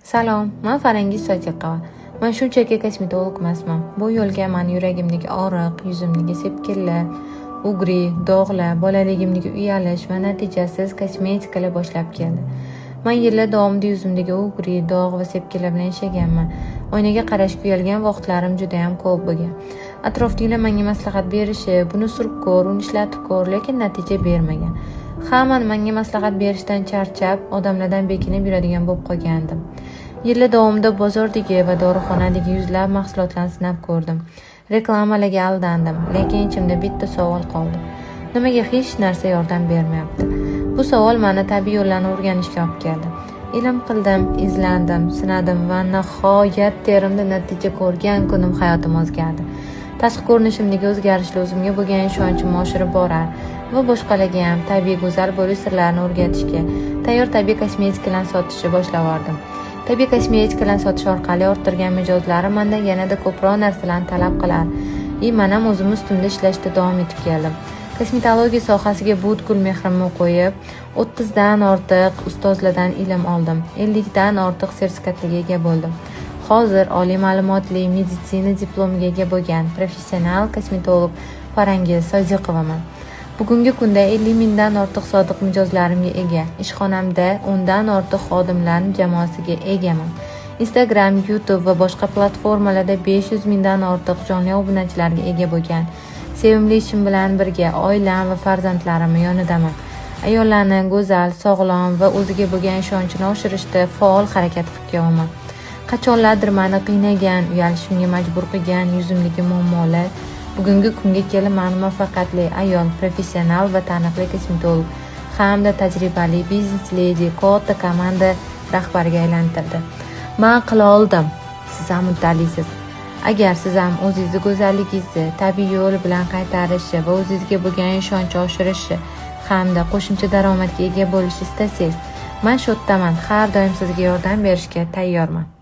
Salom, men Farangiz Sodiqova. Men shunchaki kosmetolog emasman. Bu yo'lga men yuragimdagi og'riq, yuzimdagi sepkillar, ugri, dog'lar, bolaligimdagi uyalish va natijasiz kosmetikalar boshlab keldi. Men yillar davomida yuzimdagi ugri, dog' va sepkillar bilan yashaganman. Oynaga qarashga uyalgan vaqtlarim juda ham ko'p bo'lgan. Atrofdagilar menga maslahat berishi, buni surib ko'r, uni ishlatib ko'r, lekin natija bermagan. Hamma menga maslahat berishdan charchab, odamlardan bekinib yuradigan bo'lib qolgandim. Yillar davomida bozordagi va dorixonadagi yuzlab mahsulotlarni sinab ko'rdim. Reklamalarga aldandim, lekin ichimda bitta savol qoldi. Nimaga hech narsa yordam bermayapti? Bu savol meni tabiiy yo'llarni o'rganishga olib keldi. Ilm qildim, izlandim, sinadim va nihoyat terimda natija ko'rgan kunim hayotim o'zgardi. Tashqi ko'rinishimdagi o'zgarishlar o'zimga bo'lgan ishonchim oshirib borar va boshqalarga ham tabiiy go'zal bo'lish sirlarini o'rgatishga, tayyor tabiiy kosmetikalarni sotishni boshladim. Tabiiy kosmetikalarni sotish orqali orttirgan mijozlarim mendan yanada ko'proq narsalarni talab qilar. Men ham o'zim ustimda ishlashda davom etib keldim. Kosmetologiya sohasiga butkul mehrimni qo'yib, 30 dan ortiq ustozlardan ilm oldim. 50 dan ortiq sertifikatlarga ega bo'ldim. Hozir oliy ma'lumotli meditsina diplomiga ega bo'lgan professional kosmetolog Farangiz Sodiqovaman. Bugungi kunda 50 mingdan ortiq sodiq mijozlarimga ega. Ishxonamda 10 dan ortiq xodimlarning jamoasiga egaman. Instagram, YouTube va boshqa platformalarda 500 mingdan ortiq jonli obunachilarga ega bo'lgan. Sevimli ishim bilan birga oilam va farzandlarim yonidaman. Ayollarni go'zal, sog'lom va o'ziga bo'lgan ishonchini oshirishda faol harakat qilib kelaman. Qachonlardir meni qiynagan, uyalishimga majbur qilgan yuzimdagi muammolar bugungi kunga kelib meni muvaffaqiyatli ayol, professional va taniqli kosmetolog hamda tajribali biznes ledi, katta komanda rahbariga aylantirdi. Men qila oldim. Siz ham muddalisiz. Agar siz ham o'zingizni go'zalligingizni tabiiy yo'l bilan qaytarishi va o'zingizga bo'lgan ishonch oshirishi hamda qo'shimcha daromadga ega bo'lishni istasangiz, men shu yerdaman. Har doim sizga yordam berishga tayyorman.